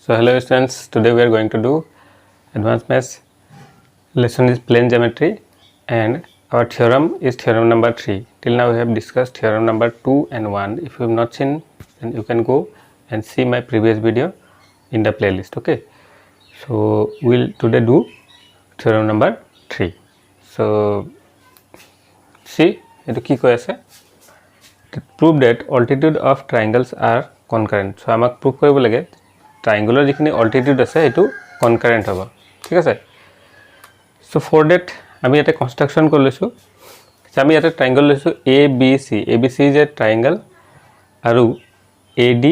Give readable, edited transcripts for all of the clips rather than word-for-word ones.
So hello students, today we are going to do advanced maths. Lesson is plane geometry and our theorem is theorem number 3. Till now we have discussed theorem number 2 and 1. If you have not seen, then you can go and see my previous video in the playlist. Okay, so we'll today do theorem number 3. So see, prove that altitude of triangles are concurrent. So আমাক prove কৰিব লাগে triangular যিখিনি altitude আছে এটো concurrent হ'ব ঠিক আছে so for that আমি এটা construction কৰি লৈছো আমি এটা triangle লৈছো ABC ABC is a triangle আৰু AD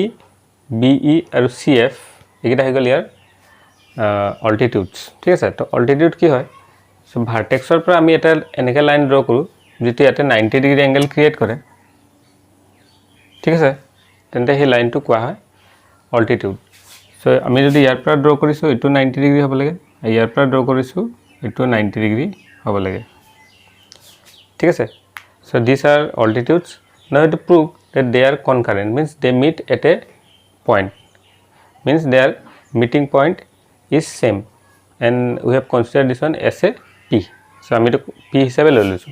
BE আৰু CF এইটা হৈ গল ইয়াৰ altitudes ঠিক আছে তো altitude কি হয় so vertex ৰ পৰা আমি এটা এনেকা লাইন ড্ৰ কৰো যেটো ইয়াতে 90 ডিগ্ৰী এংগল ক্ৰিয়েট কৰে ঠিক আছে তেন্তে এই লাইনটো কোৱা হয় altitude so আমি যদি ইয়াৰ পৰা ড্ৰ কৰিছো এটো 90 ডিগ্ৰী হ'ব লাগে ইয়াৰ পৰা ড্ৰ কৰিছো এটো 90 ডিগ্ৰী হ'ব লাগে ঠিক আছে so these are altitudes now to prove that they are concurrent means they meet at a point means their meeting point is same and we have considered this one as a p so আমি তো p হিসাবে লৈ লৈছো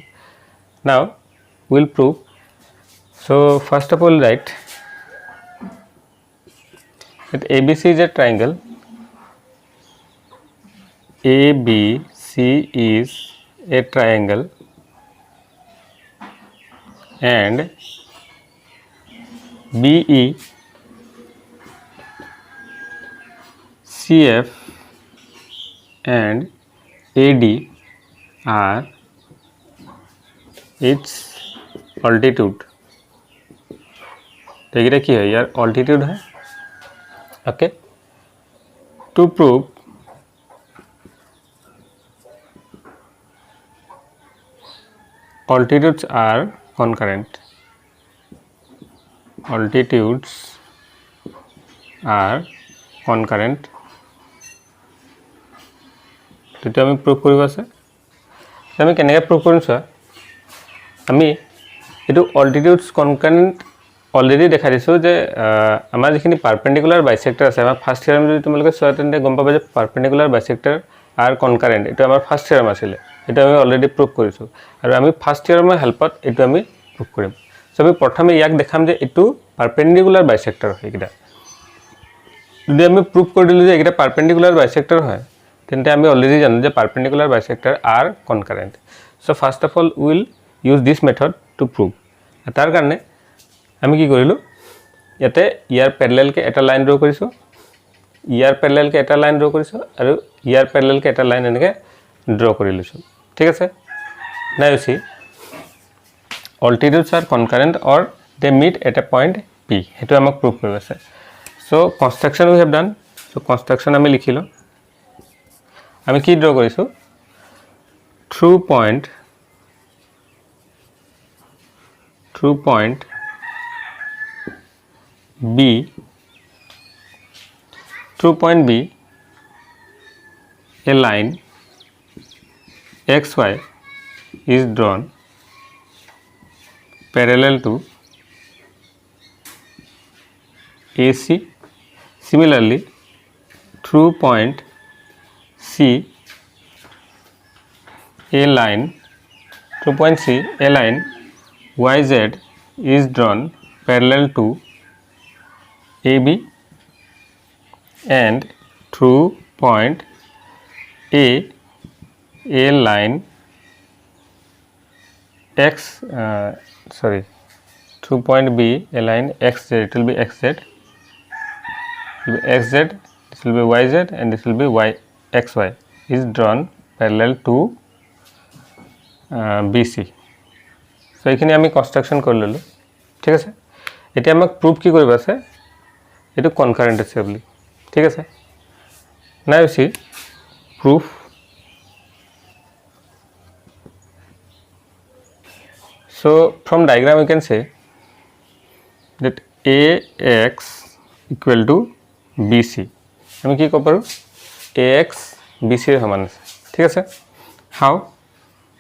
now we'll prove so first of all write that ABC is a triangle ABC is a triangle and BE CF and AD are its altitude तो ये क्या है यार altitude है okay to prove altitudes are concurrent altitudes are concurrent तो আমি proof কৰিব আছে আমি কেনেকৈ প্রুফ কৰিম চোৱা আমি এটো altitudes concurrent অলরেডি দেখা দিছো যে আমাৰ যিখিনি পারপেন্ডিকুলার বাইসেক্টর আছে আমাৰ ফার্স্ট থিওরেম যদি তোমালোকে চোৱা তেন্তে গম পাবা যে পারপেন্ডিকুলার বাইসেক্টর আর কনকারেন্ট এটো আমাৰ ফার্স্ট থিওরেম আছিল এটা আমি অলরেডি প্রুফ কৰিছো আৰু আমি ফার্স্ট থিওরেমৰ হেল্পত এটো আমি প্রুফ কৰিম সো আমি প্ৰথমে ইয়াক দেখাম যে এটো পারপেন্ডিকুলার বাইসেক্টর হয় কিটা যদি আমি প্রুফ কৰি দিলো যে এটা পারপেন্ডিকুলার বাইসেক্টর হয় তেন্তে আমি অলরেডি জানো যে পারপেন্ডিকুলার বাইসেক্টর আর concurrent so first of all will use this method to prove তাৰ কাৰণে আমি কি কৰিলো ইয়াতে ইয়াৰ প্যারালাল কে এটা লাইন ড্ৰ কৰিছো ইয়াৰ প্যারালাল কে এটা লাইন ড্ৰ কৰিছো আৰু ইয়াৰ প্যারালাল কে এটা লাইন এনেকে ড্ৰ কৰি লৈছো ঠিক আছে now you see altitudes are concurrent or they meet at a point p হেতু আমাক প্রুফ কৰিব আছে so construction we have done so construction আমি লিখিলো আমি কি ড্ৰ কৰিছো through point B through point B a line xy is drawn parallel to AC similarly through point C a line through point C a line yz is drawn parallel to AB and through point a line through point B a line xz it will be xz this will be yz and this will be xy is drawn parallel to BC so এখানে আমি construction কৰি ললো ঠিক আছে এতিয়া আমাক proof কি কৰিব আছে এটো কনকারেন্ট আছে বুলি ঠিক আছে now you see proof so from diagram you can say that AX equal to BC আমি কি কব পাৰো AX BC এর সমান আছে ঠিক আছে how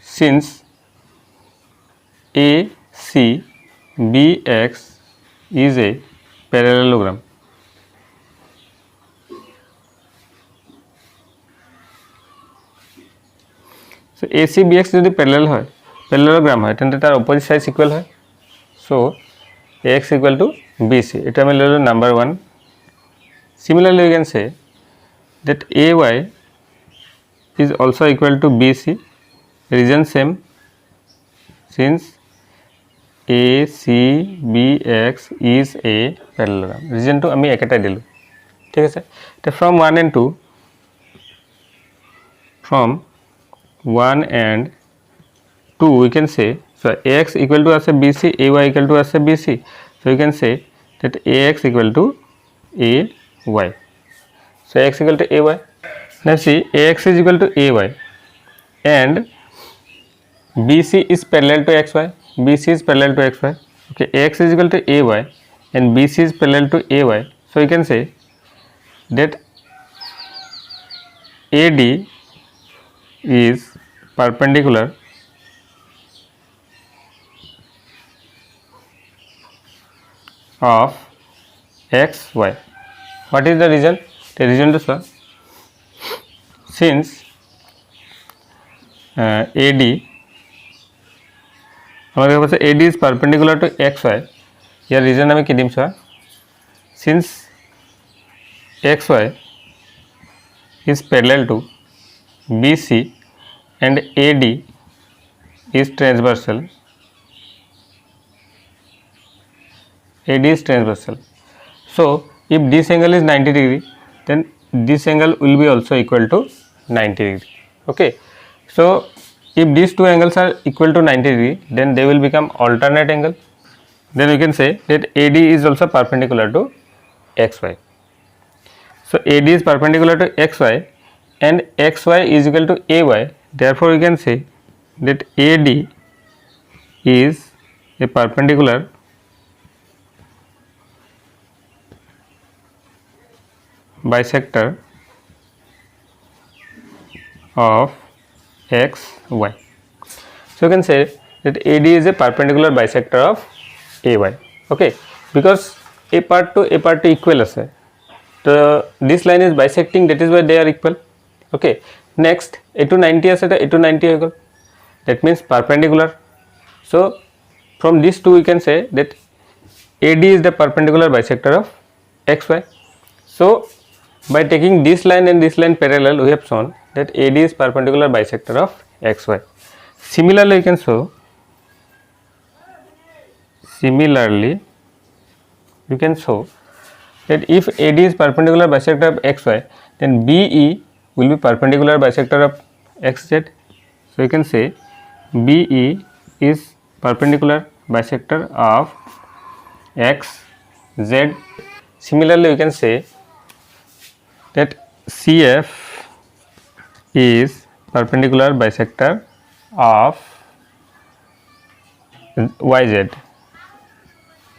since AC BX is a parallelogram so AC BX যদি প্যারালাল হয় প্যারালালোগ্রাম হয় তেন্তে তার অপোজিট সাইড ইকুয়াল হয় so AX equal to BC এটা আমি ললো number 1 similarly we can say that AY is also equal to BC reason same since ACBX is a parallelogram reason to আমি একেটাই দিলো ঠিক আছে তো from 1 and 2 from 1 and 2 we can say so AX equal to আছে BC AY equal to আছে BC so we can say that AX equal to AY so AX equal to AY now see AX is equal to AY and BC is parallel to XY BC is parallel to XY okay AX is equal to AY and BC is parallel to AY so we can say that AD is perpendicular of XY what is the reason the reason to sir since AD আমাদের কাছে AD is perpendicular to XY year reason আমি কি দিম sir since XY is parallel to BC and AD is transversal AD is transversal so if this angle is 90 degree then this angle will be also equal to 90 degree okay so if these two angles are equal to 90 degree then they will become alternate angle then we can say that AD is also perpendicular to XY so AD is perpendicular to XY and XY is equal to AY therefore we can say that AD is a perpendicular bisector of XY so you can say that AD is a perpendicular bisector of AY okay because a part to equal ase so this line is bisecting that is why they are equal okay next a to 90 ase a to 90 hoy gol that means perpendicular so from these two we can say that AD is the perpendicular bisector of XY so by taking this line and this line parallel we have shown that AD is perpendicular bisector of XY similarly you can show that if AD is perpendicular bisector of XY then BE will be perpendicular bisector of XZ so you can say BE is perpendicular bisector of XZ similarly we can say that CF is perpendicular bisector of YZ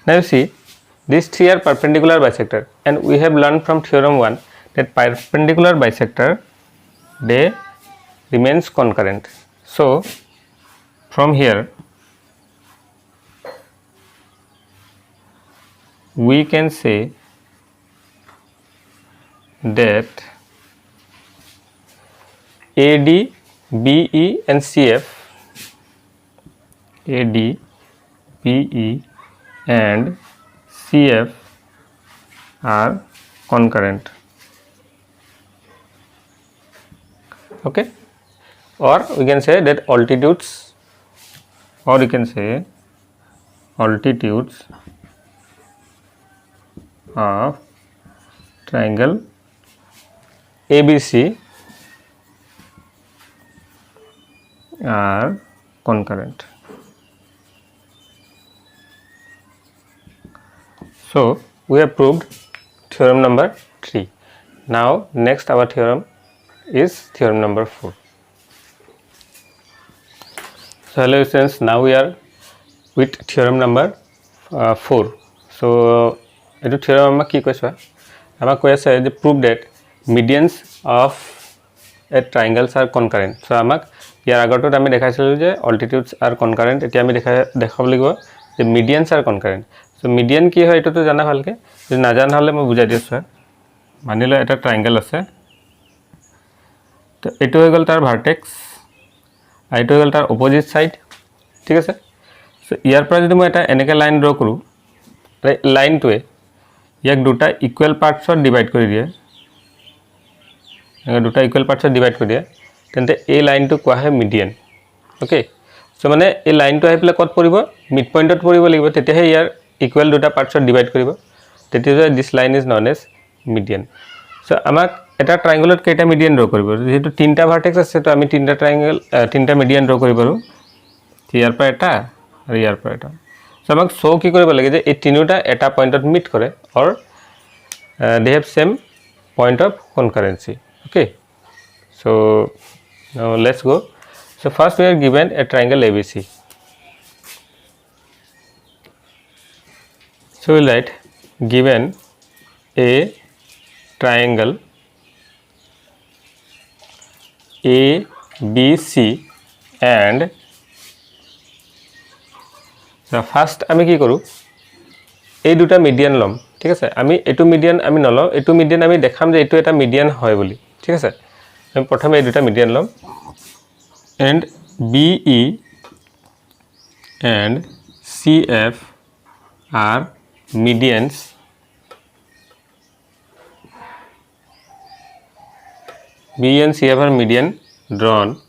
now you see these three are perpendicular bisector and we have learned from theorem 1 that perpendicular bisector they remains concurrent so from here we can say that AD, BE and CF AD, BE and CF are concurrent okay or we can say that altitudes of triangle ABC are concurrent so we have proved theorem number 3 now next our theorem is theorem number 4 so hello students now we are with theorem number 4 so etu theorem ama ki koisa ama koi ase je prove that medians of a triangles are concurrent so amak ইয়াৰ আগৰটোত আমি দেখাইছিলো যে altitudes are concurrent এতিয়া আমি দেখাব লাগিব যে medians are concurrent so median কি হয় এটো তো জানা ভালকে যদি না জানা হলে মই বুজাই দিছো মানিলো এটা ট্রায়াঙ্গেল আছে তো এটো হৈ গল তাৰ ভাৰ্টেক্স আইটো হৈ গ'ল তাৰ অপজিট সাইড ঠিক আছে সো ইয়াৰ পৰা যদি মই এটা এনেকে লাইন ড্ৰ কৰো লাইনটোৱে ইয়াক দুটা ইকুৱেল পাৰ্টছত ডিভাইড কৰি দিয়ে দুটা ইকুৱেল পাৰ্টছত ডিভাইড কৰি দিয়ে তেন্তে এই লাইনটো কোৱা হয় মিডিয়ান ওকে সো মানে এই লাইনটো আহি পেলাই কত পৰিব মিড পইণ্টত পৰিব লাগিব তেতিয়াহে ইয়াৰ ইকুৱেল দুটা পাৰ্টছত ডিভাইড কৰিব তেতিয়া this line is known as median so আমাক এটা ট্ৰায়াঙ্গলত কেইটা মিডিয়ান ড্ৰ কৰিব যেহেতু তিনটা ভাৰ্টেক্স আছে তো আমি তিনটা ট্ৰায়াঙ্গল তিনটা মিডিয়ান ড্ৰ কৰিব পাৰো ইয়াৰ পৰা এটা আৰু ইয়াৰ পৰা এটা সো আমাক শো কি কৰিব লাগে যে এই তিনিটা এটা পইণ্টত মিট কৰে or they have same point of concurrency okay so now let's go so first we are given a triangle ABC so we'll write given a triangle ABC and so first আমি কি কৰো এই দুটা median লম ঠিক আছে আমি এটো মিডিয়ান আমি নলও এটো মিডিয়ান আমি দেখাম যে এটো এটা মিডিয়ান হয় বুলি ঠিক আছে আমি প্ৰথমে এই দুটা মিডিয়ান লম and BE and CF are medians BE and CF are median drawn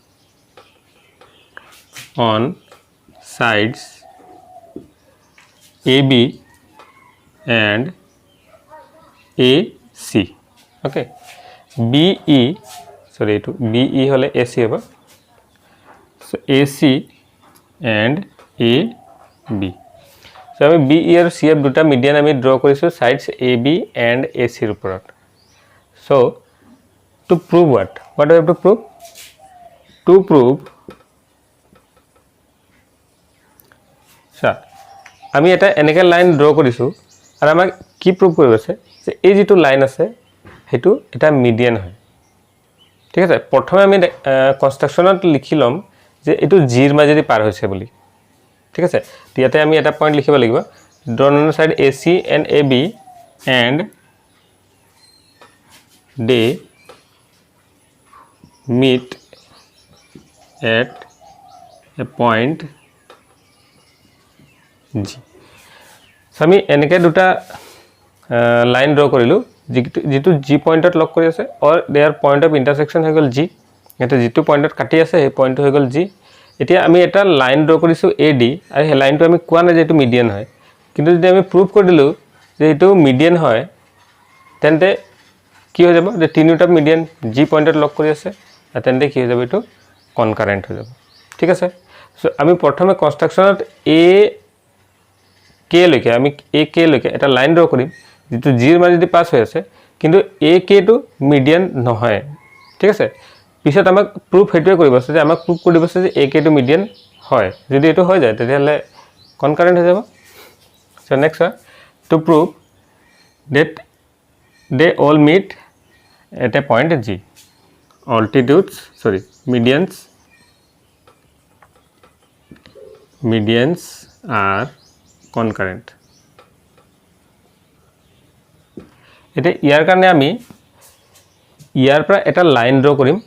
on sides AB and AC okay BE sorry to BE hole AC hobo so AC and AB so ami BE and CF duta median ami draw korisu sides AB and AC er uporot so to prove what do I have to prove sir আমি এটা এনেকে line draw কৰিছো আৰু আমাক কি prove কৰিব আছে যে এই যেটো লাইন আছে হেতু এটা মিডিয়ান হয় ঠিক আছে প্ৰথমে আমি কনস্ট্ৰাকচনত লিখিলম যে এটো জি ৰ মাজেদি পাৰ হৈছে বুলি ঠিক আছে ইয়াতে আমি এটা পইণ্ট লিখিব লাগিব drawn on side AC and AB and they meet at a point G so আমি এনেকে দুটা লাইন ড্ৰ কৰিলো যেটো G পইণ্টত লক কৰি আছে অৰ देयर পইণ্ট অফ ইন্টাৰসেকশন হৈ গল G এটা যেটো পইণ্টত কাটি আছে এই পইণ্ট হৈ গল G এতিয়া আমি এটা লাইন ড্ৰ কৰিছো AD আৰু এই লাইনটো আমি কোৱা না যেটো মিডিয়ান হয় কিন্তু যদি আমি প্ৰুভ কৰি দিলো যে এটো মিডিয়ান হয় তেন্তে কি হৈ যাব যে তিনিটা মিডিয়ান G পইণ্টত লক কৰি আছে আৰু তেন্তে কি হৈ যাব এটো কনকারেন্ট হৈ যাব ঠিক আছে সো আমি প্ৰথমে কনস্ট্ৰাকচনত A K লৈকে আমি A K লৈকে এটা লাইন ড্ৰ কৰিম যেটো G ৰ মাজেদি পাস হৈ আছে কিন্তু A K টো মিডিয়ান নহয় ঠিক আছে পিছত আমাক প্ৰুফ হেতুৱে কৰিব আছে যে আমাক প্ৰুফ কৰি দিব আছে যে A K টো মিডিয়ান হয় যদি এটো হৈ যায় তেতিয়ালে কনকারেন্ট হৈ যাব so next to prove that they all meet at a point G medians are concurrent এতে ইয়াৰ কাৰণে আমি ইয়াৰ পৰা এটা লাইন ড্ৰ কৰিম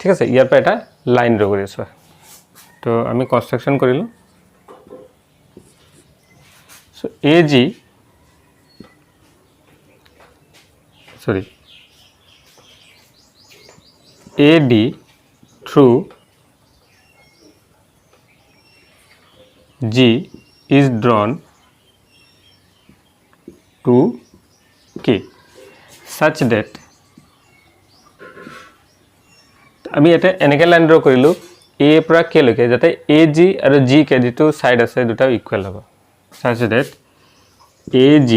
ঠিক আছে ইয়াৰ পৰা এটা লাইন ড্ৰ কৰি আছো তো আমি কনস্ট্ৰাকচন কৰিলো so AG AD through G is drawn to K such that আমি এটা এনেকে লাইন ড্ৰ কৰিলো A পৰা K লৈকে যাতে AG আৰু G কে যেটো সাইড আছে দুটা ইকুৱেল হ'ব such that AG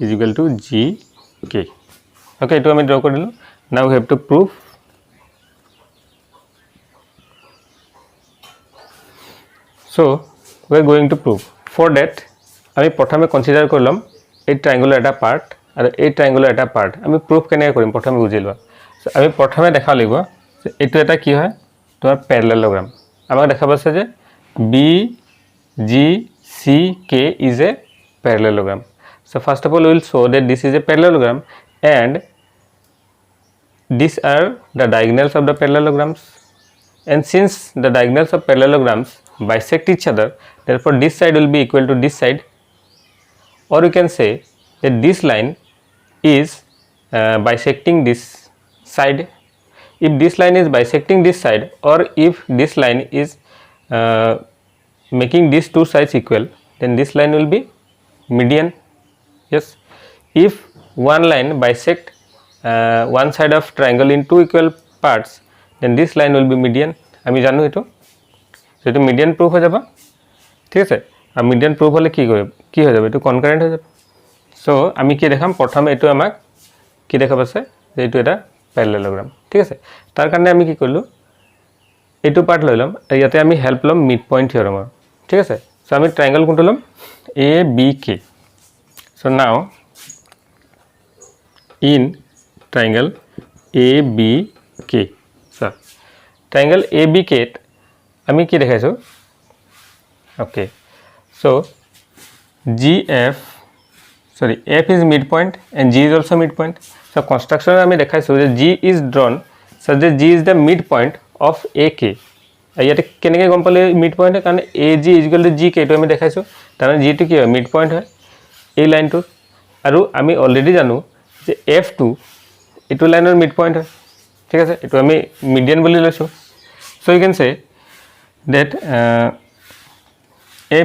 is equal to GK okay এটো আমি ড্ৰ কৰিলো now we have to prove so we are going to prove for that আমি প্ৰথমে কনসিডাৰ কৰিলাম এই ট্ৰায়াঙ্গুলাৰ এটা পাৰ্ট আৰু এই ট্ৰায়াঙ্গুলাৰ এটা পাৰ্ট আমি প্ৰুফ কেনে কৰিম প্ৰথমে বুজি লোৱা সো আমি প্ৰথমে দেখা লাগিব যে এটো এটা কি হয় তোমাৰ প্যাৰালেলোগ্ৰাম আমাক দেখাব আছে যে BGCK is a parallelogram so first of all we will show that this is a parallelogram and these are the diagonals of the parallelograms and since the diagonals of parallelograms bisect each other, therefore this side will be equal to this side, or you can say that this line is bisecting this side. If this line is bisecting this side, or if this line is making these two sides equal, then this line will be median. Yes, if one line bisect one side of triangle in two equal parts, then this line will be median. আমি জানো এটো, so এটো median proof হয়ে যাবে, ঠিক আছে। আর median proof হলে কি হয়ে যাবে, এটো কনকারেন্ট হয়ে যাবে। সো আমি কি দেখাম, প্রথমে এটো আমাক কি দেখাব আছে যে এটো এটা প্যারালেলোগ্রাম, ঠিক আছে। তার কারণে আমি কি করলো, এইটো পার্ট লৈ লম, ইয়াতে আমি হেল্প লম মিড পয়েন্ট থিওরেমৰ, ঠিক আছে। সো আমি ট্রায়াঙ্গল কোনটো লম, A B K. So now in triangle ABK, so triangle ABK আমি কি দেখাইছো, okay, so GF, sorry, F is midpoint and G is also midpoint. So construction আমি দেখাইছো যে G is drawn such that G is the midpoint of AK. ইয়াতে কেনেকৈ গম পালে midpoint হয়, কাৰণ AG is equal to GK টো আমি দেখাইছো, তাৰমানে G টো কি হয়, midpoint হয় এই লাইনটো। আৰু আমি অলৰেডি জানো যে F2 এইটো লাইনৰ midpoint হয়, ঠিক আছে। এইটো আমি মিডিয়ান বুলি লৈছো। So you can say that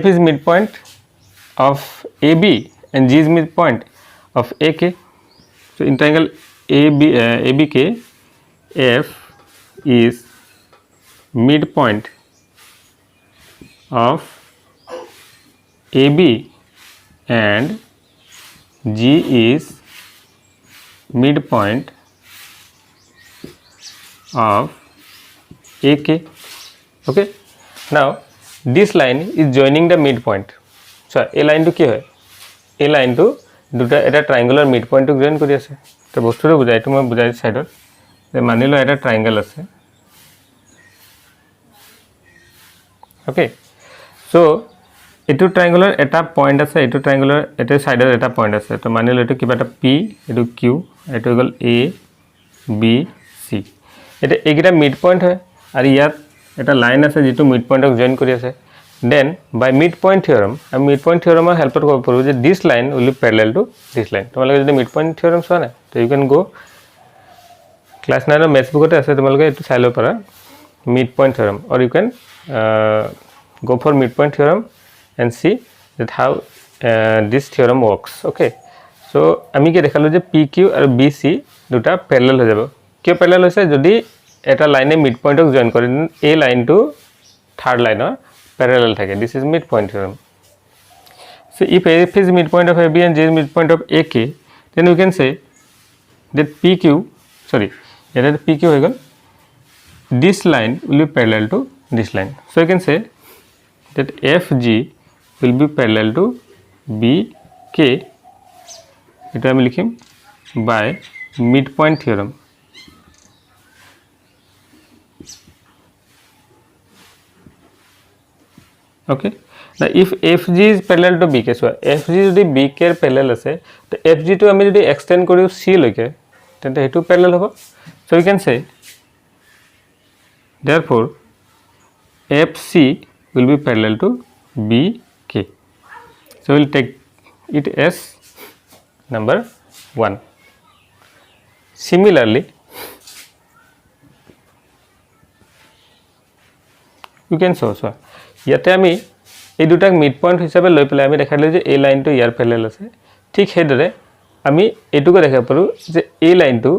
F is midpoint of AB and G is midpoint of AK. So in triangle ABK, F is midpoint of AB and G is midpoint of AK. Okay, now this line is joining the midpoint. So a line to কি হয়, এই লাইনটো দুটা এটা ট্রায়াঙ্গলৰ mid পয়েন্টক join কৰি আছে। তো বস্তুটো বুজাই, এইটো মই বুজাই সাইডত যে মানি লও এটা ট্রায়াঙ্গল আছে, ওকে। সো এইটো ট্রায়াঙ্গলৰ এটা পয়েন্ট আছে, এইটো ট্রায়াঙ্গলৰ এটা সাইডৰ এটা পয়েন্ট আছে। তো মানি লও এইটো কিবা এটা P, এইটো Q, এইটো গল A B C। এটা এইকেইটা মিড পয়েন্ট হয়, আৰু ইয়াত এটা লাইন আছে যেটো মিড পয়েন্টক জয়েন কৰি আছে। দেন বাই মিড পয়েন্ট থিওৰেম, আমি মিড পয়েন্ট থিওৰেমৰ হেল্পত ক'ব পাৰোঁ যে দিছ line will be parallel to দিছ লাইন। তোমালোকে যদি মিড পয়েন্ট থিওৰেম চোৱা নাই, তো ইউ কেন গো ক্লাছ 9 মেথছ বুকতে আছে, তোমালোকে এইটো চাই ল'ব পাৰা mid point theorem, or you কেন go for midpoint theorem and see that how this theorem works. Okay, so আমি কি দেখালো যে PQ আৰু BC দুটা প্যারালাল হৈ যাব। কিয় প্যারালাল হৈছে, যদি এটা লাইনে মিড পয়েন্টক জয়েন কৰে, এই লাইনটো থাৰ্ড লাইনৰ প্যারালাল থাকে। This is midpoint theorem. So if F is midpoint of AB and G is midpoint of AK, then we can say that PQ, sorry, এটা PQ হৈ গল, this line will be parallel to this line. So you can say that FG will be parallel to BK. এটা আমি লিখিম by midpoint theorem. Okay, now if FG is parallel to BK, so FG যদি BK এর parallel আছে, তো FG টো আমি যদি extend করিও C লৈকে, তেন্তে হেতু parallel হ'ব। So we can say therefore FC will be parallel to BK. So we'll take it as number 1. Similarly, you can show, so ইয়াতে আমি এই দুটাক মিড পয়েন্ট হিচাপে লৈ পেলাই আমি দেখাইলো যে এই লাইনটো ইয়াৰ প্যারালাল আছে। ঠিক সেইদৰে আমি এটুকো দেখাব পাৰো যে এই লাইনটো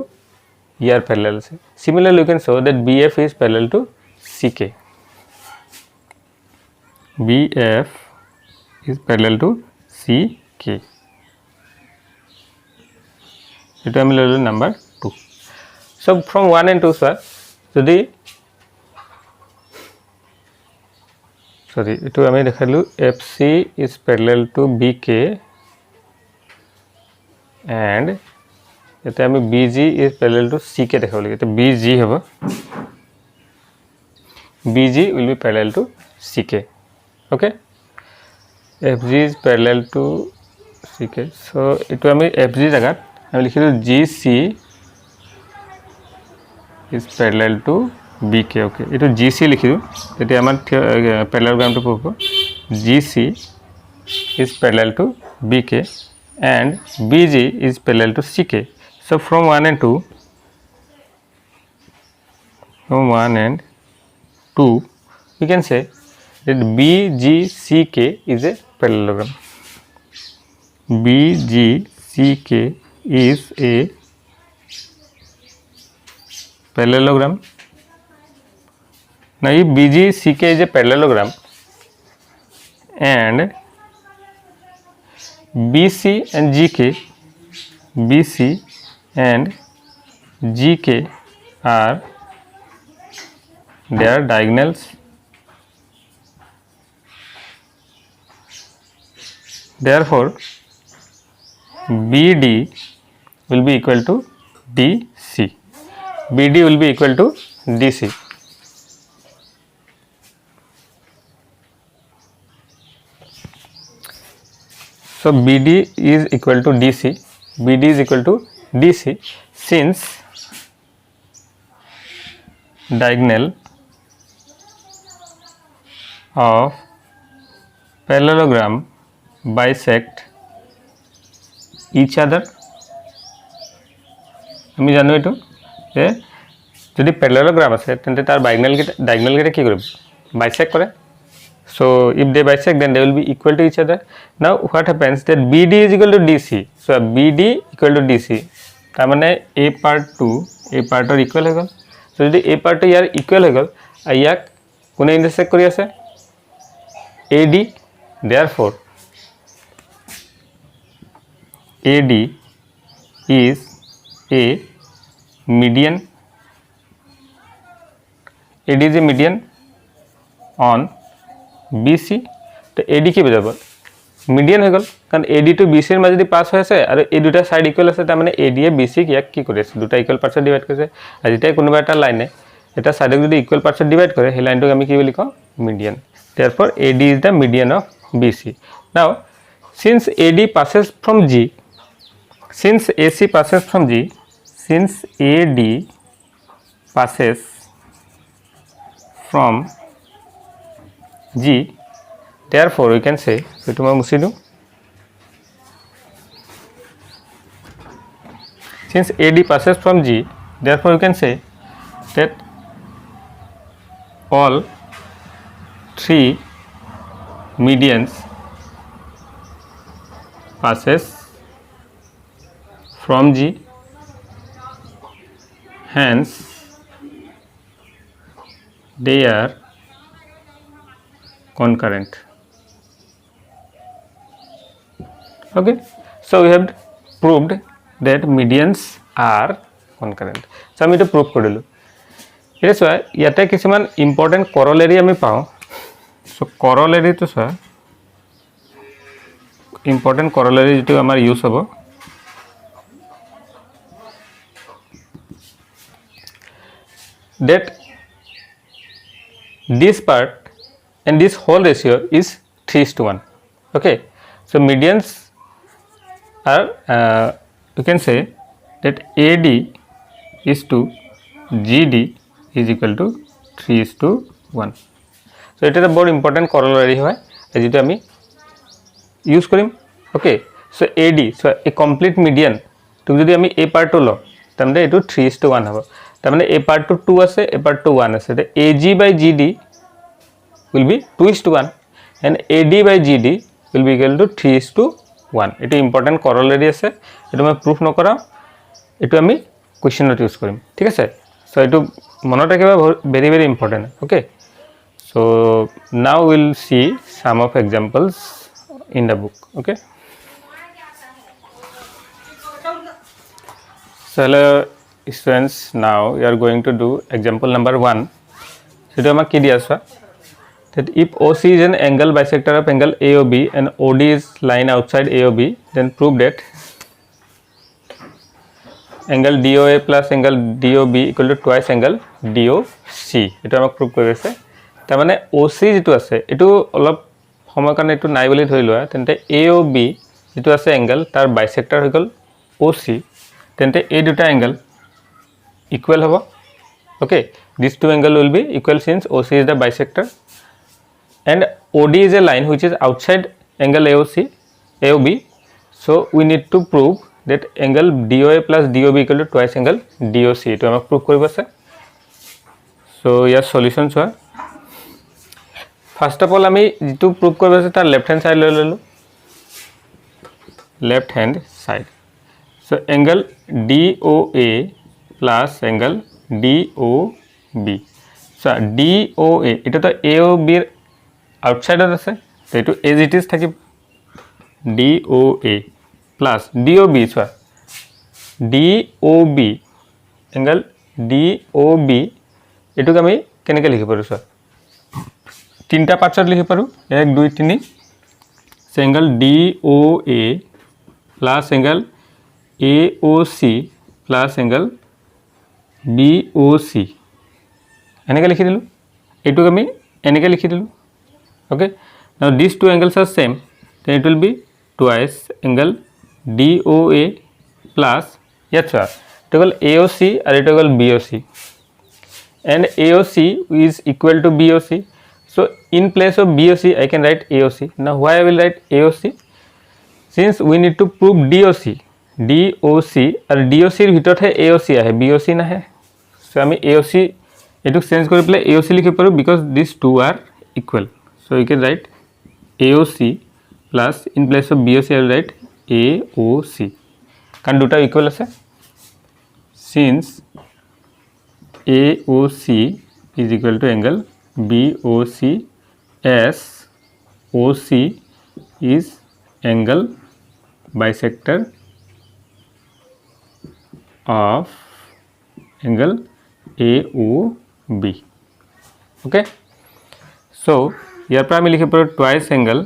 ইয়াৰ প্যারালাল আছে। Similarly, you can show that BF is parallel to CK. BF is parallel to CK. এটা আমি ললো number 2. So from 1 and 2, sir, যদি sorry, এটো আমি দেখালো FC is parallel to BK and এটা আমি BG is parallel to CK দেখাব লাগে। এটা BG হবে, BG will be parallel to CK. Okay, FG is parallel to CK. So এটো আমি FG জায়গাত আমি লিখিলো GC is parallel to BK okay एटू GC लिखि दिउ তেতিয়া আমাৰ parallelogram to prove GC is parallel to BK and BG is parallel to CK. So from 1 and 2 we can say that BGCK is a parallelogram. BGCK is a parallelogram. Now if BGCK is a parallelogram and BC and GK are their diagonals, therefore BD will be equal to DC. BD will be equal to DC. So BD is equal to DC. BD is equal to DC since diagonal of parallelogram bisect each other. আমি জানো এটো যে যদি parallelogram আছে তেন্তে তার diagonal কেটা কি করবে বাইসেক্ট করে so if they bisect then they will be equal to each other. Now what happens that BD is equal to DC, so BD equal to DC তার মানে a part to a part or equal হয়ে গেল so যদি a part to year equal হয়ে গেল আর ইয়াক কোনে intersect কৰি আছে AD, therefore AD is a median. AD is a median on BC. তো AD কি বুঝাব মিডিয়ান হৈ গল কাৰণ AD টু BC এর মাঝে যদি পাস হৈ আছে আৰু এই দুটা সাইড ইকুয়াল আছে তাৰ মানে AD এ BC ইয়াক কি কৰি আছে দুটা ইকুয়াল পাৰ্টছত ডিভাইড কৰিছে আৰু যেতিয়া কোনোবা এটা লাইনে এটা সাইডক যদি ইকুয়াল পাৰ্টছত ডিভাইড কৰে সেই লাইনটোক আমি কি বুলি কওঁ median. Therefore AD is the median of BC. Now since AD passes from G, since AC passes from G, since AD passes from G, therefore we can say etu moi musi diu since AD passes from G, therefore we can say that all three medians passes from G, hence they are concurrent. Okay, so we have proved that medians are concurrent. So আমি এটা prove কৰিলো এটা চোৱা ইয়াতে কিছুমান important corollary আমি পাওঁ so corollary তো চোৱা ইম্পৰ্টেন্ট corollary যেটো আমাৰ ইউজ হ'ব that this part and this whole ratio is 3:1. Okay, so medians are you can say that AD is to GD is equal to 3:1. So it is a very important corollary hoy যেটো আমি use Karim. Okay, so AD, so a complete median তো যদি আমি a part to ল তাহলে এটো 3:1 হ'ব. তার মানে a part to 2 আছে a part to 1 আছে. তো AG by GD will be 2:1 and AD by GD will be equal to 3:1. এটা ইম্পর্টেন্ট corollary আছে এটা মই প্রুফ নকৰা এটা আমি কোশ্চেনত ইউজ কৰিম ঠিক আছে সো এটো মনত ৰাখিবা very very important okay so now will see some of examples in the book. Okay, so hello students, now we are going to do example number 1. so to amak ki diya asa that if OC is an angle bisector of angle AOB and OD is line outside AOB, then prove that angle DOA plus angle DOB equal to twice angle DOC. eto amak prove kori ase tar mane OC jetu ase etu olop সময় কাৰণে এটো নাই বুলি ধৰি লোৱা তেন্তে AOB যেটো আছে angle তাৰ বাইসেক্টৰ হৈ গল OC তেন্তে এই দুটা এঙ্গেল ইকুয়াল হ'ব ওকে these two angle will be equal since OC is the bisector and OD is a line which is outside angle AOB. So we need to prove that angle DOA plus DOB equal to twice angle DOC. to amak prove koribo ase. So your solution choa. First of all ami jitu prove koribo ase tar left hand side loi lolu, left hand side. So angle DOA plus angle DOB. So DOA এটা তো AOB এর আউটসাইডত আছে, তো এটো as it is থাকিব DOA plus DOB চোৱা DOB angle DOB এটোক আমি কেনেকৈ লিখিব পাৰো চোৱা তিনটা পাৰ্টত লিখিব পাৰো 1 2 3 so angle DOA plus angle AOC plus angle BOC এনেকৈ লিখি দিলো, এটোক আমি এনেকৈ লিখি দিলো. Okay, now these two angles are same, then it will be twice angle DOA plus yes sir it will AOC or it will BOC and AOC is equal to BOC. So in place of BOC I can write AOC. Now why I will write AOC? Since we need to prove DOC और DOC এর ভিতৰত হে AOC আহে, BOC নাহে. So আমি AOC এটুক change কৰি পেলাই AOC লিখিব পাৰো because these two are equal. So you can write AOC plus in place of BOC I will write AOC. Can দুটা equal আছে. Since AOC is equal to angle BOC as OC is angle bisector of angle AOB. Okay, so here पर আমি লিখে পাৰো twice angle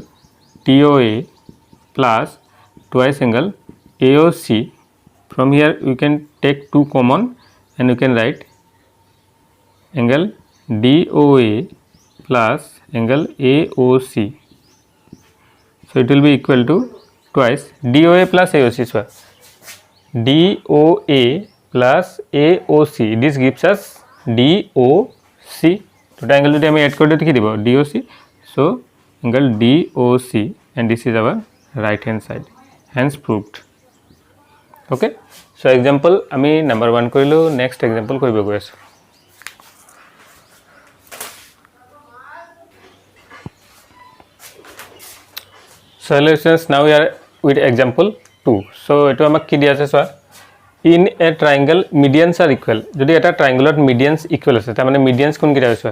TOA plus twice angle AOC. From here you can take 2 common and you can write angle DOA plus angle AOC. So it will be equal to twice DOA plus AOC. So DOA plus AOC, this gives us DOC. তো angle যদি আমি add কৰি দিও কি দিব DOC. So angle DOC and this is our right hand side, hence proved. Okay, so example আমি number 1 কৰিলো, next example কৰিব গৈ আছো. So hello students, now we are with example 2. So eto amak ki dia ase so in a triangle medians are equal. Jodi eta triangular medians equal ase ta mane medians kon kita ase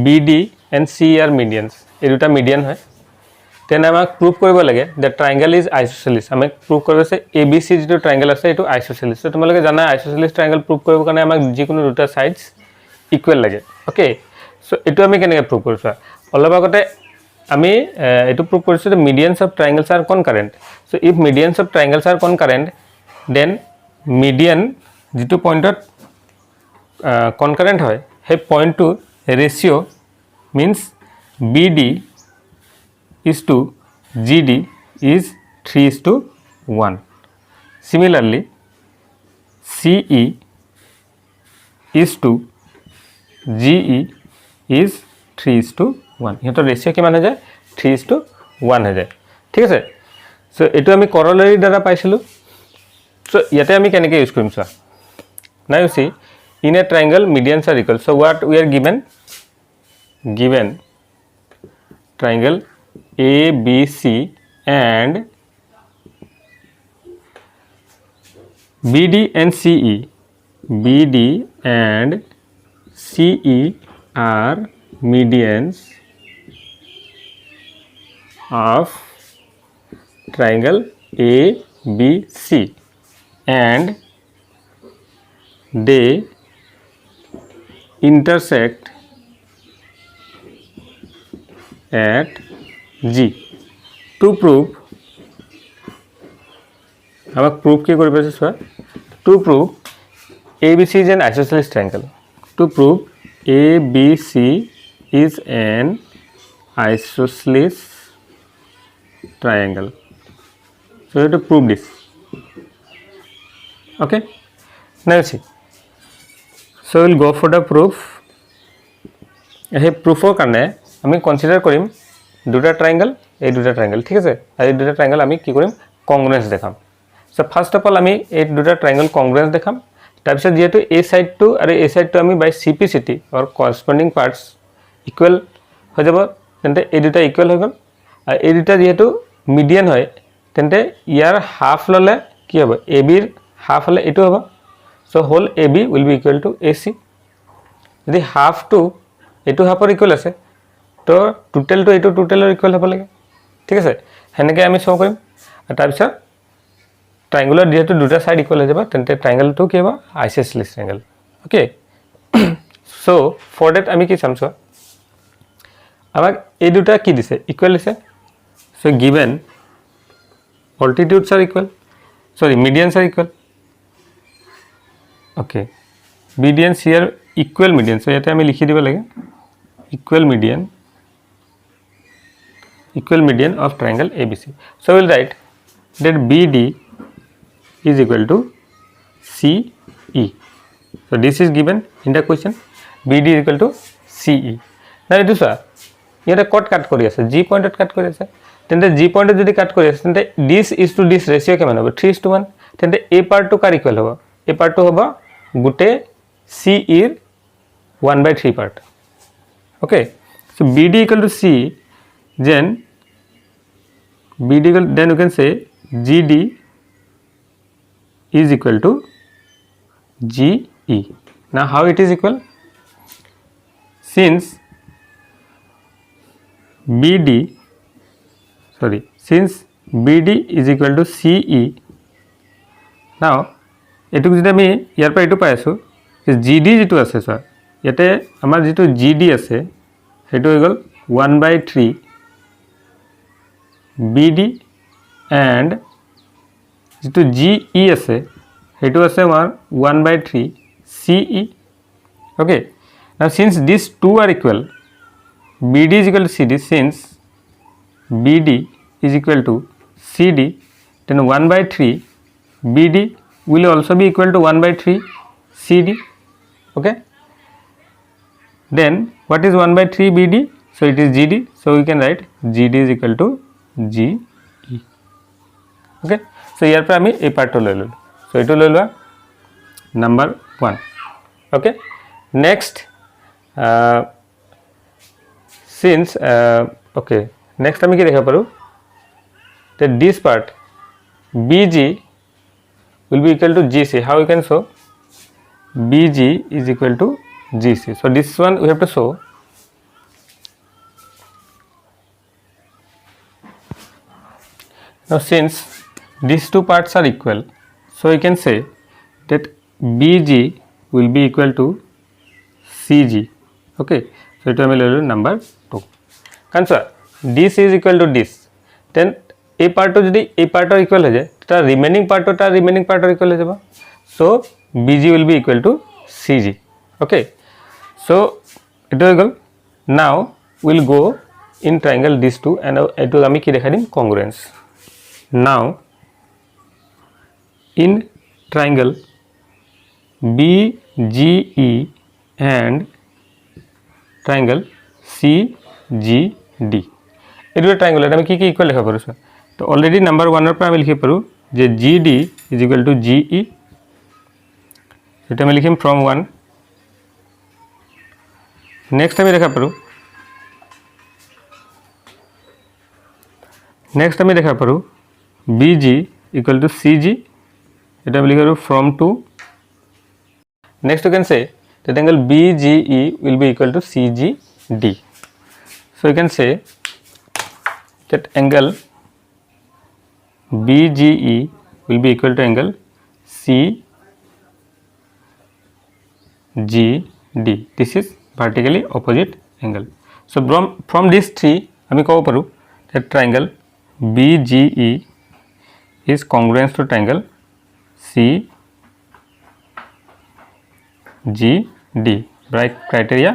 BD and C are medians, e duta median hoy. Then amak prove koribo lage that triangle is isosceles. amak prove koribo ase ABC jitu triangle ase etu isosceles. So tomaloke jana isosceles triangle prove koribo kane amak jikono duta sides equal lage. Okay, so etu ami keneke prove koriso অলপ আগতে আমি এটো prove কৰিছো the medians of triangles are concurrent. So if medians of triangles are concurrent, then median যেটো পয়েন্টত concurrent হয় হে point to ratio means BD is to GD is 3:1. Similarly CE is to GE is 3:1. ইহঁতৰ ratio কিমান হৈ যায় 3:1 হৈ যায়. ঠিক আছে, সো এটো আমি corollary দ্বাৰা পাইছিলো. So ইয়াতে আমি কেনেকৈ ইউজ কৰিম চোৱা. Now you see in a triangle medians are equal. So what we are given triangle ABC and BD and CE are medians of triangle ABC and they intersect at G. To prove আমাক prove কি কৰিব আছে চোৱা. To prove ABC is an isosceles triangle. To prove ABC is an isosceles triangle. So you have to prove this. Okay, now see. so we'll go for the proof এই প্রুফৰ কাৰণে আমি consider কৰিম দুটা ট্ৰায়াঙ্গল এই দুটা ট্ৰায়াঙ্গল ঠিক আছে আৰু এই দুটা ট্ৰায়াঙ্গল আমি কি কৰিম কংগ্ৰুয়েন্স দেখাম সো ফার্স্ট অফ অল আমি এই দুটা ট্ৰায়াঙ্গল কংগ্ৰুয়েন্স দেখাম তাৰপিছত যেহেতু এই সাইডটো আৰু এই সাইডটো আমি by CPCT or corresponding parts equal হৈ যাব তেন্তে এই দুটা ইকুয়াল হৈ গল আৰু এই দুটা যেহেতু মিডিয়ান হয় তেন্তে ইয়াৰ হাফ ললে কি হ'ব AB ৰ হাফ হলে এটো হ'ব so whole AB will be equal to AC যদি হাফ টু এটো হাফৰ ইকুয়াল আছে তো টোটাল তো এটো টোটালৰ ইকুয়াল হ'ব লাগে ঠিক আছে হেনেকে আমি সো কৰিম আৰু তাৰপিছত ট্ৰায়াঙ্গুলাৰ যেহেতু দুটা সাইড ইকুয়াল হৈ যাব তেন্তে ট্ৰায়াঙ্গলটো কি হ'ব isosceles triangle okay so for that আমি কি চামছো আমাক এই দুটা কি দিছে ইকুয়াল দিছে so given altitudes are equal sorry medians are equal okay medians here equal median so ইয়াতে আমি লিখি দিব লাগে equal median of triangle ABC so we'll write that BD is equal to CE so this is given in the question BD is equal to CE now etu sa ইয়াতে কট কাট কৰি আছে G পয়েন্টত কাট কৰি আছে তেন্তে G পয়েন্টত যদি কাট কৰি আছে তেন্তে this is to this ratio কিমান হ'ব 3:1 তেন্তে A part to car equal হ'ব A part to হ'ব গুটে CE এর 1/3 part okay so BD equal to C then BD equal then you can say GD is equal to GE now how it is equal since BD is equal to CE now এটুক যদি আমি ইয়াৰ পৰা এটু পাই আছো GD যেটো আছে sir ইয়াতে আমাৰ যেটো GD আছে হেতু হৈ গল 1/3 BD and যেটো GE আছে হেতু আছে আমাৰ 1/3 CE okay now since these two are equal BD is equal to CD since BD is equal to CD then 1/3 BD will also be equal to 1/3 CD okay then what is 1/3 BD so it is GD so we can write GD is equal to GE okay so here पर আমি এই পার্টটো লৈ ললো so এটো লৈ লোৱা number 1 okay next since okay next আমি কি দেখা পাৰো that this part BG will be equal to GC how we can show BG is equal to GC so this one we have to show now since these two parts are equal so we can say that BG will be equal to CG okay so it will be number 2 কারণ sir this is equal to this then এই পার্টটো যদি এই পার্টৰ equal হৈ যায় তাৰ remaining পাৰ্টৰ equal হৈ যাব so BG will be equal to CG okay so it হৈ গল now we'll go in triangle these two and এটো আমি কি দেখাই দিম congruence now in triangle BGE and triangle CGD এই দুটো ট্রায়াঙ্গল আমি কি ইকুয়াল লেখা পাৰো স্যার তো অলরেডি নাম্বার 1 এর পর আমি লিখি পাৰো যে GD is equal to GE এটা আমি লিখিম from 1 নেক্সট আমি দেখা পাৰো BG equal to CG এটা আমি লিখি পাৰো from 2 next you can say that angle BGE will be equal to CGD so you can say that angle BGE will be equal to angle CGD this is vertically opposite angle so from these three আমি কব পাৰো that triangle BGE is congruent to triangle CGD by criteria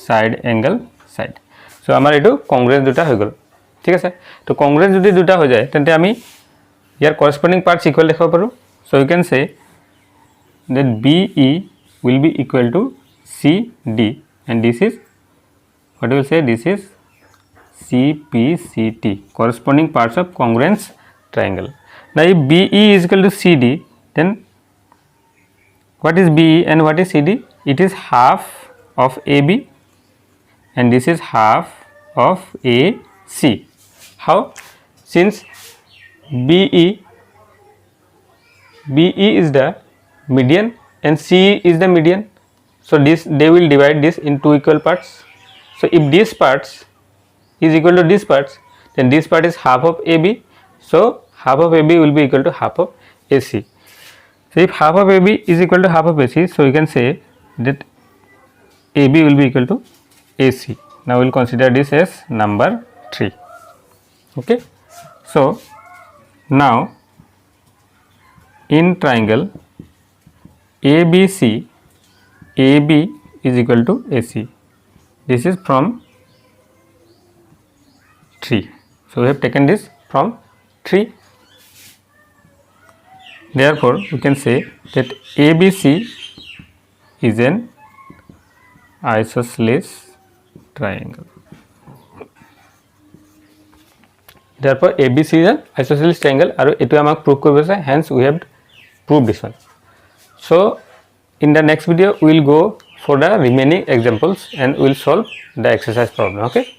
side angle side so আমাৰ এটো congruent দুটা হৈ গল ঠিক আছে তো congruent যদি দুটা হৈ যায় তেন্তে আমি ইয়াৰ corresponding parts equal দেখাব পাৰো so you can say that BE will be equal to CD, and this is what we will say, this is CPCT, corresponding parts of congruence triangle. Now if BE is equal to CD, then what is BE and what is CD? It is half of AB and this is half of AC. How? Since BE is the median and CE is the median, so this they will divide this in two equal parts. So if this parts is equal to this parts, then this part is half of AB, so half of AB will be equal to half of AC. So if half of AB is equal to half of AC, so you can say that AB will be equal to AC. Now we will consider this as number 3. Okay. So now in triangle ABC, AB is equal to AC. This is from 3. So we have taken this from 3. Therefore we can say that ABC is an isosceles triangle. Therefore ABC is an isosceles triangle, and etu amak prove koribo ase, hence we have proved this one. So in the next video we will go for the remaining examples and we will solve the exercise problem. Okay.